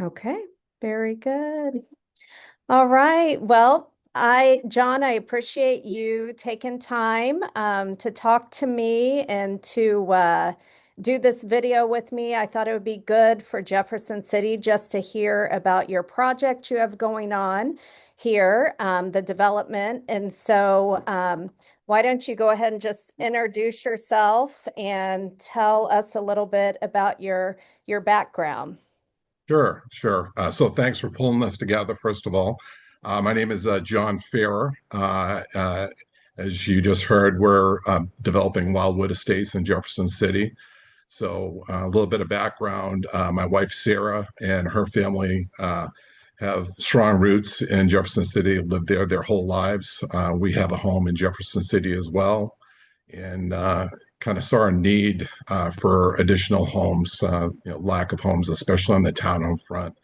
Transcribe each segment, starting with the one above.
Okay, very good. All right. Well, John, I appreciate you taking time to talk to me and to do this video with me. I thought it would be good for Jefferson City just to hear about your project you have going on here, the development. And so, why don't you go ahead and just introduce yourself and tell us a little bit about your background? Sure, sure. So thanks for pulling this together, first of all. My name is John Farrer. As you just heard, we're developing Wildwood Estates in Jefferson City. So a little bit of background. My wife, Sarah, and her family have strong roots in Jefferson City, lived there their whole lives. We have a home in Jefferson City as well, and kind of saw a need for additional homes, lack of homes, especially on the townhome front.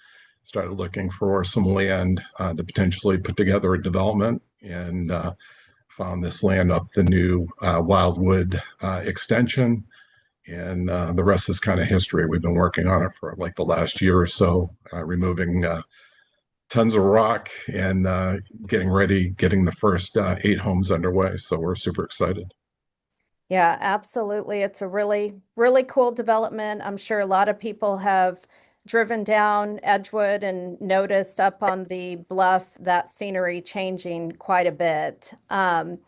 Started looking for some land to potentially put together a development, and found this land up the new Wildwood extension. And the rest is kind of history. We've been working on it for like the last year or so, removing tons of rock and getting ready, getting the first 8 homes underway. So we're super excited. Yeah, absolutely. It's a really cool development. I'm sure a lot of people have driven down Edgewood and noticed up on the bluff that scenery changing quite a bit. And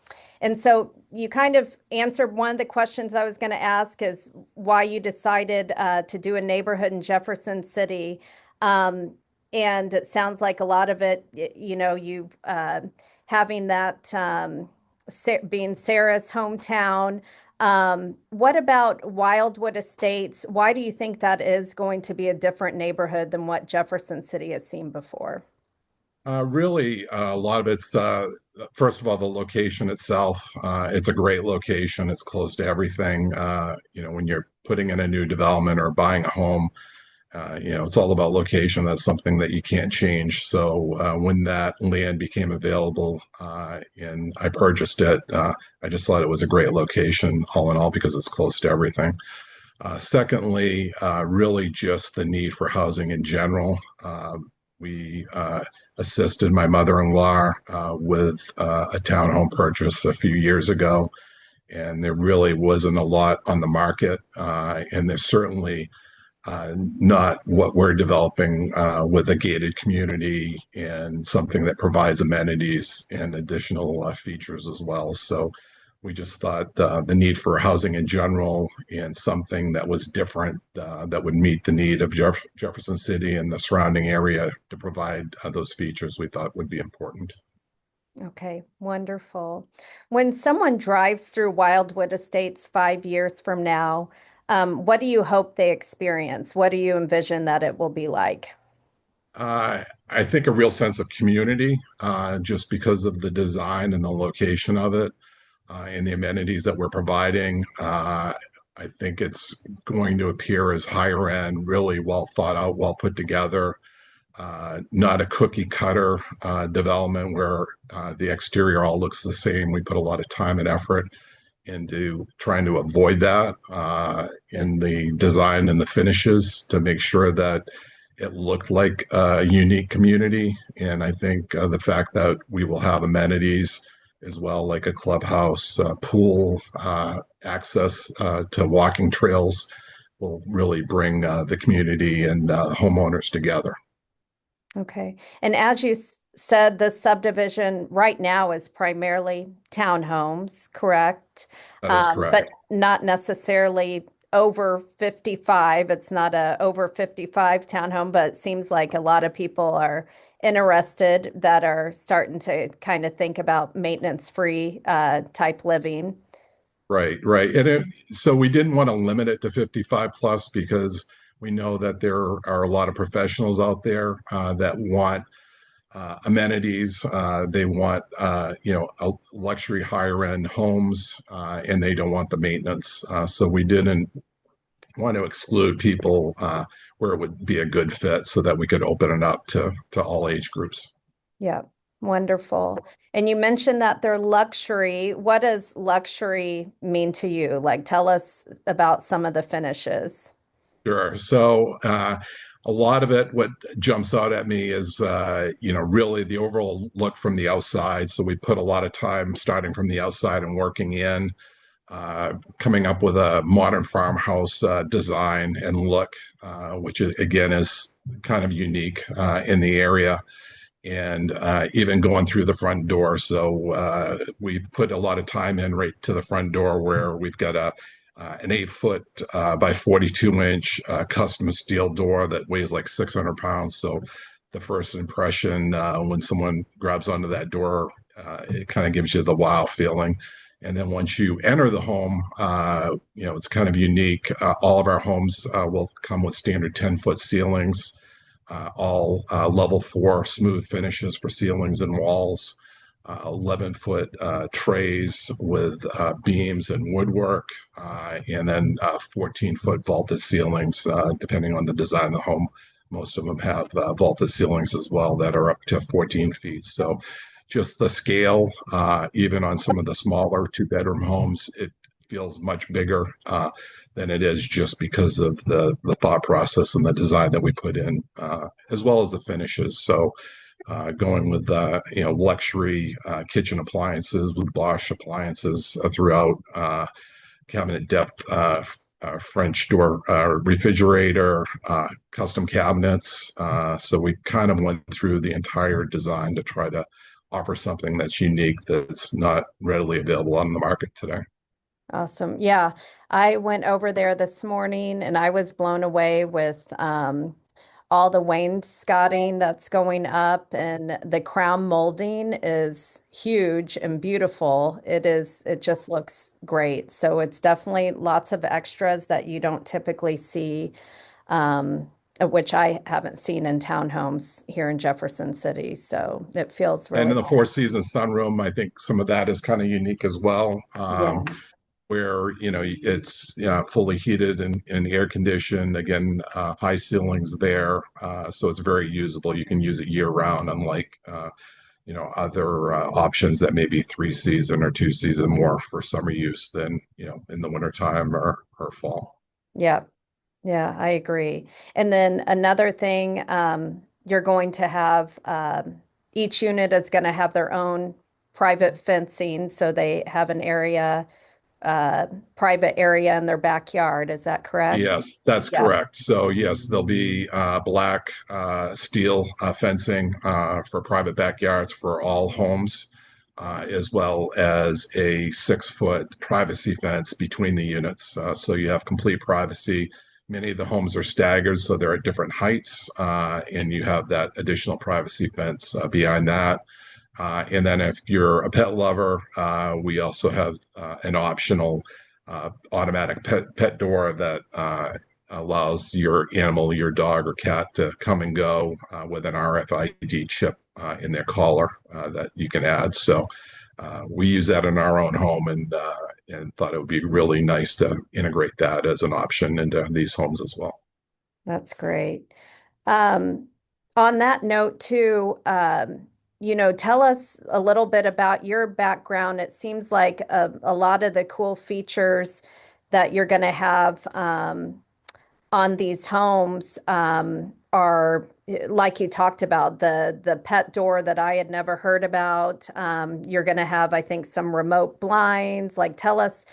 so you kind of answered one of the questions I was going to ask is why you decided to do a neighborhood in Jefferson City. And it sounds like a lot of it, you having that being Sarah's hometown. What about Wildwood Estates? Why do you think that is going to be a different neighborhood than what Jefferson City has seen before? Really, a lot of it's first of all the location itself. It's a great location. It's close to everything. When you're putting in a new development or buying a home, it's all about location. That's something that you can't change. So when that land became available and I purchased it, I just thought it was a great location, all in all, because it's close to everything. Secondly, really just the need for housing in general. We assisted my mother-in-law with a townhome purchase a few years ago, and there really wasn't a lot on the market. And there's certainly not what we're developing with a gated community and something that provides amenities and additional features as well. So we just thought the need for housing in general and something that was different that would meet the need of Jefferson City and the surrounding area to provide those features we thought would be important. Okay, wonderful. When someone drives through Wildwood Estates 5 years from now, what do you hope they experience? What do you envision that it will be like? I think a real sense of community just because of the design and the location of it. And the amenities that we're providing. I think it's going to appear as higher end, really well thought out, well put together, not a cookie cutter development where the exterior all looks the same. We put a lot of time and effort into trying to avoid that in the design and the finishes to make sure that it looked like a unique community. And I think the fact that we will have amenities as well, like a clubhouse, pool, access to walking trails, will really bring the community and homeowners together. Okay. And as you said, the subdivision right now is primarily townhomes, correct? That is But correct. not necessarily over 55. It's not a over 55 townhome, but it seems like a lot of people are interested that are starting to kind of think about maintenance-free type living. Right, right. So we didn't want to limit it to 55 plus because we know that there are a lot of professionals out there that want amenities. They want, a luxury higher end homes, and they don't want the maintenance. So we didn't want to exclude people where it would be a good fit so that we could open it up to all age groups. Yeah, wonderful. And you mentioned that they're luxury. What does luxury mean to you? Like, tell us about some of the finishes. Sure. So a lot of it, what jumps out at me is, really the overall look from the outside. So we put a lot of time starting from the outside and working in, coming up with a modern farmhouse design and look, which again is kind of unique in the area, and even going through the front door. So we put a lot of time in right to the front door where we've got an 8 foot by 42 inch custom steel door that weighs like 600 pounds. So the first impression when someone grabs onto that door, it kind of gives you the wow feeling. And then once you enter the home, it's kind of unique. All of our homes will come with standard 10-foot ceilings, all level four smooth finishes for ceilings and walls, 11-foot trays with beams and woodwork, and then 14-foot vaulted ceilings, depending on the design of the home. Most of them have vaulted ceilings as well that are up to 14 feet. So just the scale, even on some of the smaller two-bedroom homes, it feels much bigger than it is just because of the thought process and the design that we put in, as well as the finishes. So going with luxury kitchen appliances with Bosch appliances throughout, cabinet depth, French door refrigerator, custom cabinets. So we kind of went through the entire design to try to offer something that's unique that's not readily available on the market today. Awesome. Yeah, I went over there this morning and I was blown away with all the wainscoting that's going up, and the crown molding is huge and beautiful. It just looks great. So it's definitely lots of extras that you don't typically see, which I haven't seen in townhomes here in Jefferson City. So it feels And really, in the Four Seasons sunroom, I think some of that is kind of unique as well. yeah. Where it's fully heated and air conditioned. Again, high ceilings there, so it's very usable. You can use it year round, unlike other options that may be 3 season or 2 season more for summer use than in the wintertime or fall. Yeah. Yeah, I agree. And then another thing, you're going to have each unit is going to have their own private fencing, so they have an area, uh, private area in their backyard. Is that correct? Yes, that's Yeah. correct. So yes, there'll be black steel fencing for private backyards for all homes, as well as a 6 foot privacy fence between the units. So you have complete privacy. Many of the homes are staggered, so they're at different heights, and you have that additional privacy fence behind that. And then if you're a pet lover, we also have an optional automatic pet door that allows your animal, your dog or cat, to come and go with an RFID chip in their collar that you can add. So we use that in our own home, and thought it would be really nice to integrate that as an option into these homes as well. That's great. Um, on that note, too, tell us a little bit about your background. It seems like a lot of the cool features that you're going to have on these homes are like you talked about, the pet door that I had never heard about. You're going to have, I think, some remote blinds. Like, tell us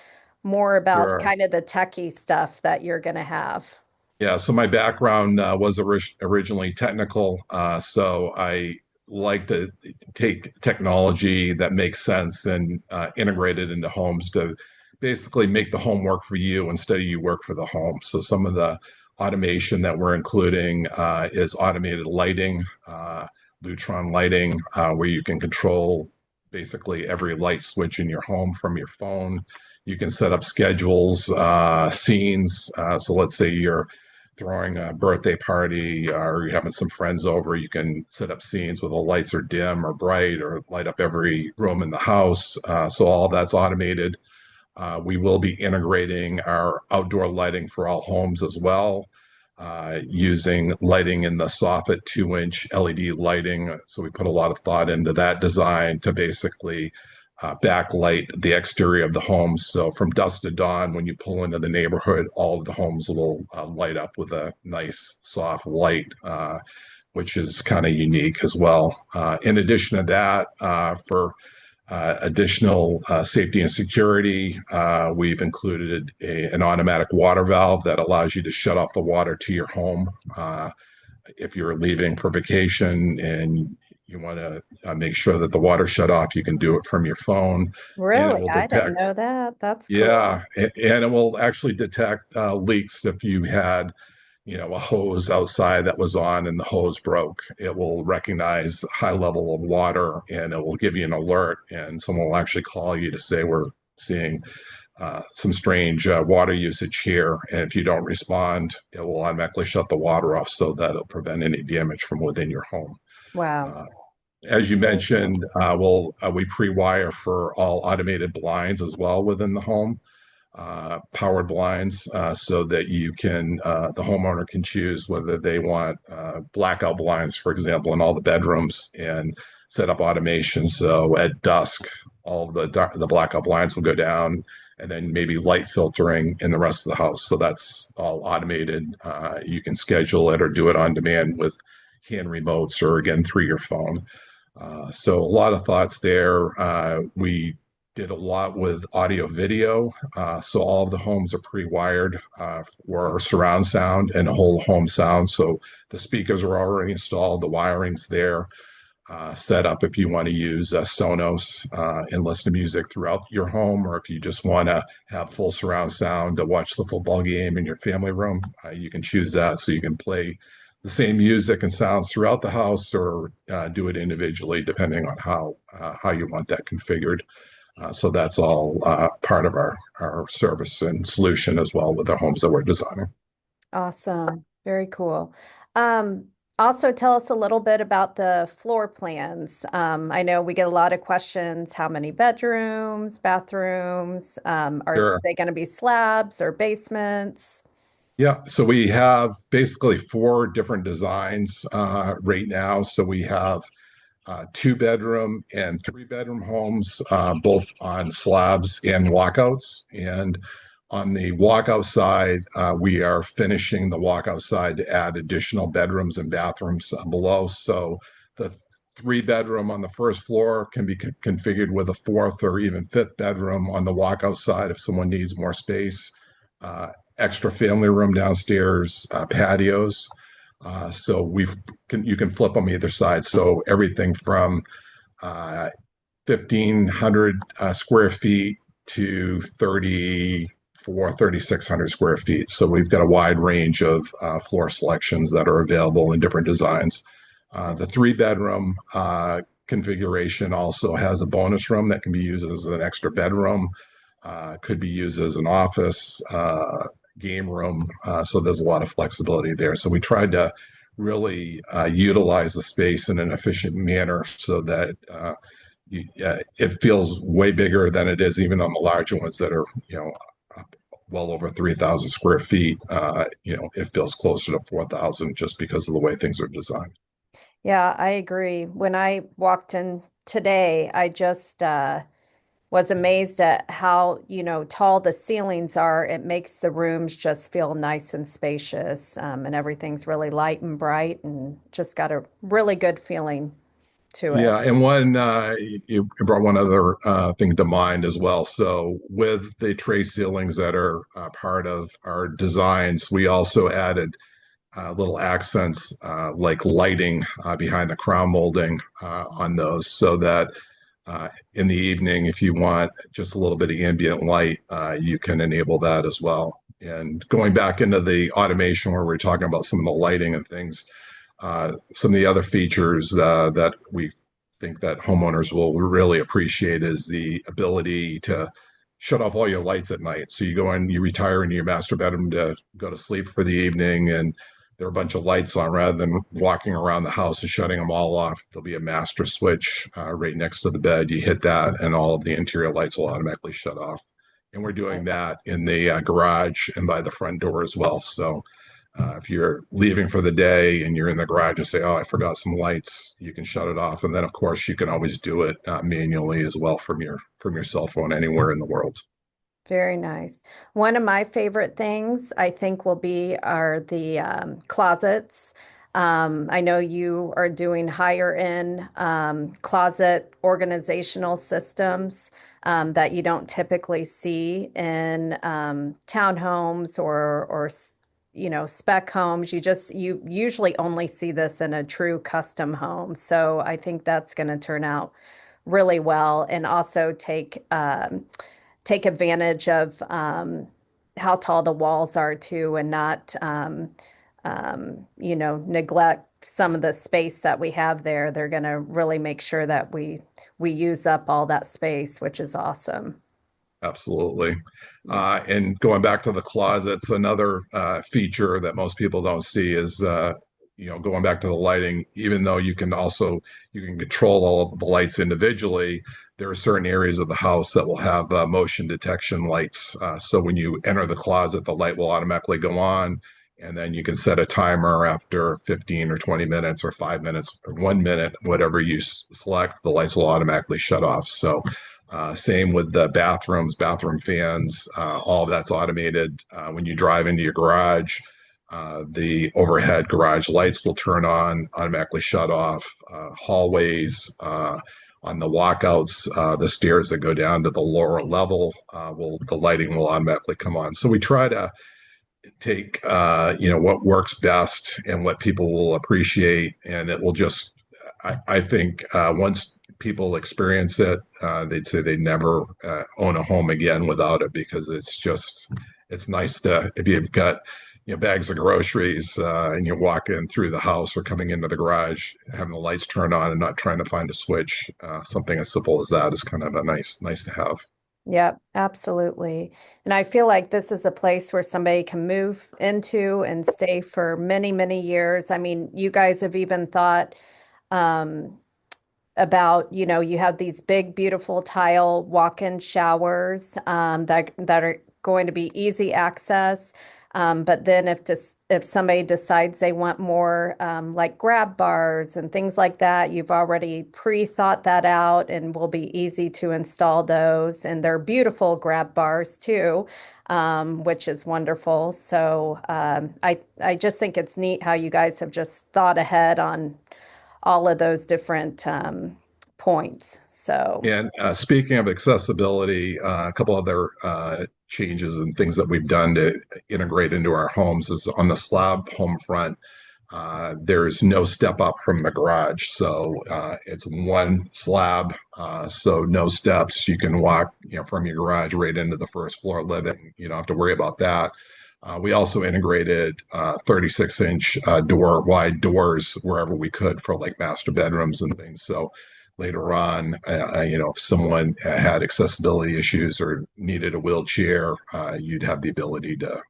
more about Sure. kind of the techie stuff that you're going to have. Yeah, so my background was originally technical, so I like to take technology that makes sense and integrate it into homes to basically make the home work for you instead of you work for the home. So some of the automation that we're including is automated lighting, Lutron lighting, where you can control basically every light switch in your home from your phone. You can set up schedules, scenes. So let's say you're throwing a birthday party or you're having some friends over, you can set up scenes where the lights are dim or bright or light up every room in the house. So all that's automated. We will be integrating our outdoor lighting for all homes as well, using lighting in the soffit 2 inch LED lighting. So we put a lot of thought into that design to basically backlight the exterior of the homes. So from dusk to dawn, when you pull into the neighborhood, all of the homes will light up with a nice soft light, which is kind of unique as well. In addition to that, for additional safety and security, we've included an automatic water valve that allows you to shut off the water to your home. If you're leaving for vacation and you want to make sure that the water shut off, you can do it from your phone, and it Really? will I didn't detect. know that. That's Yeah, cool. and it will actually detect leaks if you had, a hose outside that was on and the hose broke. It will recognize high level of water and it will give you an alert, and someone will actually call you to say we're seeing some strange water usage here. And if you don't respond, it will automatically shut the water off so that it'll prevent any damage from within your home. Wow. Uh, as you Very cool. mentioned, we pre-wire for all automated blinds as well within the home, powered blinds, so that the homeowner can choose whether they want blackout blinds, for example, in all the bedrooms, and set up automation. So at dusk, all the blackout blinds will go down, and then maybe light filtering in the rest of the house. So that's all automated. You can schedule it or do it on demand with hand remotes or again through your phone. So a lot of thoughts there. We did a lot with audio video. So all of the homes are pre-wired for surround sound and whole home sound. So the speakers are already installed, the wiring's there, set up if you want to use Sonos and listen to music throughout your home, or if you just want to have full surround sound to watch the football game in your family room, you can choose that. So you can play the same music and sounds throughout the house, or do it individually depending on how you want that configured. So that's all part of our service and solution as well with the homes that we're designing. Awesome. Very cool. Um, Also tell us a little bit about the floor plans. I know we get a lot of questions. How many bedrooms, bathrooms? Are Sure. they going to be slabs or basements? Yeah, so we have basically four different designs right now. So we have two-bedroom and three-bedroom homes, both on slabs and walkouts. And on the walkout side, we are finishing the walkout side to add additional bedrooms and bathrooms below. So the three-bedroom on the first floor can be configured with a fourth or even fifth bedroom on the walkout side if someone needs more space. Uh, Extra family room downstairs, patios. So you can flip them either side. So everything from 1,500 square feet to 3,600 square feet. So we've got a wide range of floor selections that are available in different designs. The three-bedroom configuration also has a bonus room that can be used as an extra bedroom, could be used as an office, game room. So there's a lot of flexibility there. So we tried to really utilize the space in an efficient manner so that it feels way bigger than it is even on the larger ones that are, well over 3,000 square feet. It feels closer to 4,000 just because of the way things are designed. Yeah, I agree. When I walked in today, I just was amazed at how, tall the ceilings are. It makes the rooms just feel nice and spacious, and everything's really light and bright and just got a really good feeling to it. Yeah, and you brought one other thing to mind as well. So with the tray ceilings that are part of our designs, we also added little accents like lighting behind the crown molding on those, so that in the evening, if you want just a little bit of ambient light, you can enable that as well. And going back into the automation where we're talking about some of the lighting and things, some of the other features that we think that homeowners will really appreciate is the ability to shut off all your lights at night. So you go in, you retire into your master bedroom to go to sleep for the evening, and there are a bunch of lights on. Rather than walking around the house and shutting them all off, there'll be a master switch right next to the bed. You hit that, and all of the interior lights will automatically shut off. And we're doing Right. that in the garage and by the front door as well. So If you're leaving for the day and you're in the garage and say, "Oh, I forgot some lights," you can shut it off, and then of course you can always do it manually as well from your cell phone anywhere in the world. Very nice. One of my favorite things I think will be are the closets. I know you are doing higher end closet organizational systems that you don't typically see in townhomes or spec homes. You usually only see this in a true custom home. So I think that's going to turn out really well and also take advantage of how tall the walls are too, and not neglect some of the space that we have there. They're going to really make sure that we use up all that space, which is awesome. Absolutely. Yeah. And going back to the closets, another feature that most people don't see is, going back to the lighting, even though you can control all of the lights individually, there are certain areas of the house that will have motion detection lights. So when you enter the closet, the light will automatically go on. And then you can set a timer after 15 or 20 minutes or 5 minutes or 1 minute, whatever you select, the lights will automatically shut off. So same with the bathrooms, bathroom fans, all of that's automated. When you drive into your garage, the overhead garage lights will turn on, automatically shut off. Hallways, on the walkouts, the stairs that go down to the lower level, the lighting will automatically come on. So we try to take what works best and what people will appreciate, and it will just. I think once people experience it, they'd say they never own a home again without it because it's nice to if you've got bags of groceries and you're walking through the house or coming into the garage, having the lights turned on and not trying to find a switch. Something as simple as that is kind of a nice to have. Yep, absolutely. And I feel like this is a place where somebody can move into and stay for many, many years. I mean, you guys have even thought um, about, you have these big, beautiful tile walk-in showers that are going to be easy access. But then if somebody decides they want more like grab bars and things like that, you've already pre-thought that out and will be easy to install those. And they're beautiful grab bars too, which is wonderful. So I just think it's neat how you guys have just thought ahead on all of those different points. So, And speaking of accessibility, a couple other changes and things that we've done to integrate into our homes is on the slab home front. There's no step up from the garage, so it's one slab, so no steps. You can walk, from your garage right into the first floor living. You don't have to worry about that. We also integrated 36-inch door wide doors wherever we could for like master bedrooms and things. So later on, if someone had accessibility issues or needed a wheelchair, you'd have the ability to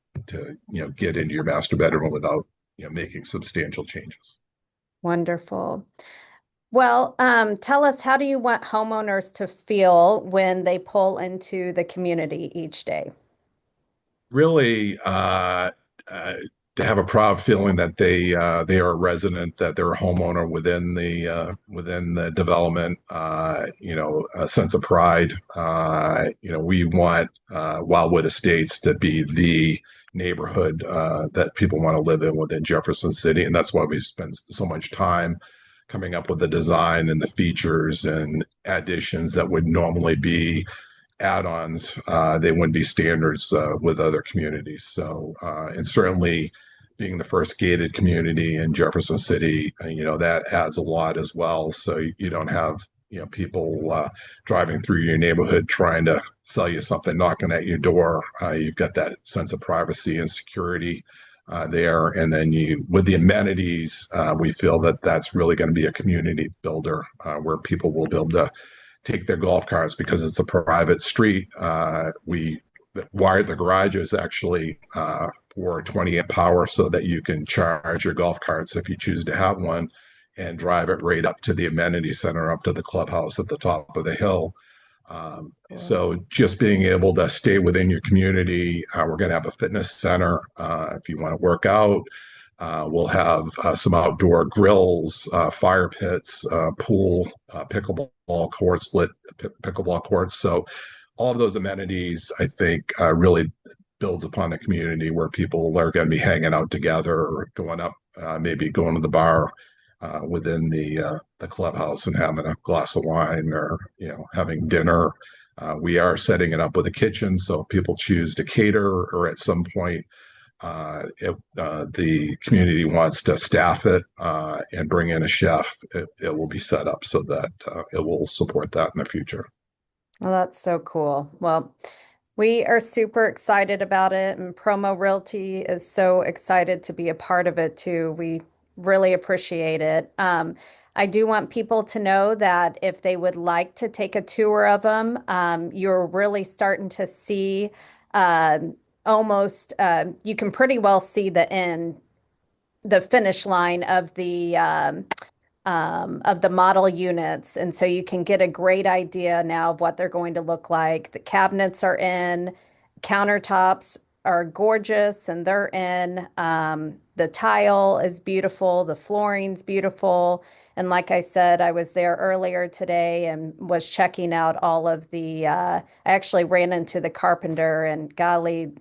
get into your master bedroom without making substantial changes. wonderful. Well, tell us, how do you want homeowners to feel when they pull into the community each day? Really, to have a proud feeling that they are a resident, that they're a homeowner within the development. A sense of pride. We want Wildwood Estates to be the neighborhood that people want to live in within Jefferson City, and that's why we spend so much time coming up with the design and the features and additions that would normally be add-ons. They wouldn't be standards with other communities. So, and certainly being the first gated community in Jefferson City, that adds a lot as well. So you don't have people driving through your neighborhood trying to sell you something, knocking at your door. You've got that sense of privacy and security there, and then with the amenities, we feel that that's really going to be a community builder where people will be able to take their golf carts because it's a private street. We wired the garages actually for 20 amp power so that you can charge your golf carts if you choose to have one and drive it right up to the amenity center, up to the clubhouse at the top of the hill. Cool. So just being able to stay within your community, we're going to have a fitness center if you want to work out. We'll have some outdoor grills, fire pits, pool, pickleball courts, lit pickleball courts. So all of those amenities, I think, really builds upon the community where people are going to be hanging out together or going up, maybe going to the bar within the clubhouse and having a glass of wine or having dinner. We are setting it up with a kitchen, so if people choose to cater or at some point if the community wants to staff it and bring in a chef, it will be set up so that it will support that in the future. Well, that's so cool. Well, we are super excited about it, and Promo Realty is so excited to be a part of it too. We really appreciate it. I do want people to know that if they would like to take a tour of them, you're really starting to see almost, you can pretty well see the end, the finish line of the model units. And so you can get a great idea now of what they're going to look like. The cabinets are in, countertops are gorgeous and they're in. The tile is beautiful, the flooring's beautiful. And like I said, I was there earlier today and was checking out all of I actually ran into the carpenter and golly,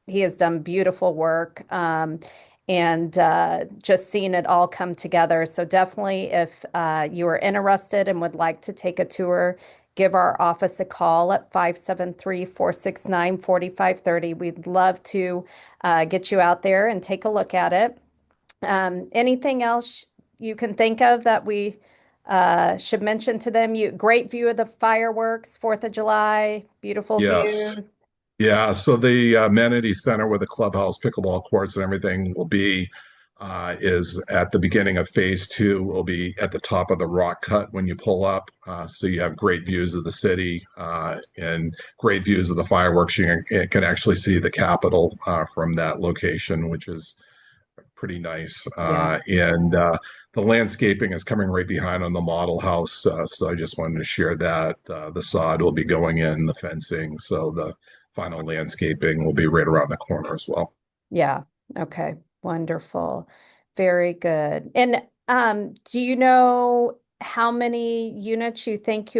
he has done beautiful work. And just seeing it all come together. So definitely, if you are interested and would like to take a tour, give our office a call at 573-469-4530. We'd love to get you out there and take a look at it. Anything else you can think of that we should mention to them? Great view of the fireworks, 4th of July, beautiful Yes. view. Yeah, so the amenity center with the clubhouse, pickleball courts, and everything will be is at the beginning of phase two. Will be at the top of the rock cut when you pull up, so you have great views of the city and great views of the fireworks. You can actually see the Capitol from that location, which is pretty nice. Yeah. And the landscaping is coming right behind on the model house. So I just wanted to share that. The sod will be going in, the fencing. So the final landscaping will be right around the corner as well. Yeah. Okay. Wonderful. Very good. And do you know how many units you think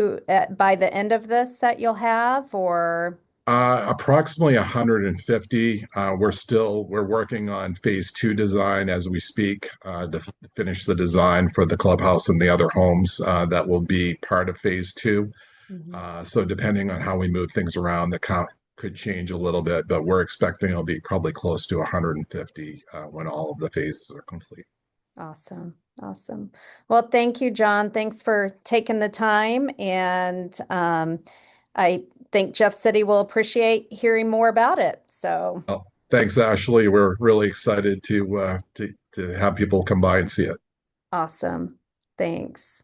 by the end of this that you'll have or Approximately 150. We're working on phase two design as we speak to finish the design for the clubhouse and the other homes that will be part of phase two. Mhm. So depending on how we move things around, the count could change a little bit, but we're expecting it'll be probably close to 150 when all of the phases are complete. Awesome. Awesome. Well, thank you, John. Thanks for taking the time. And I think Jeff City will appreciate hearing more about it. So Well, thanks, Ashley. We're really excited to have people come by and see it. awesome. Thanks.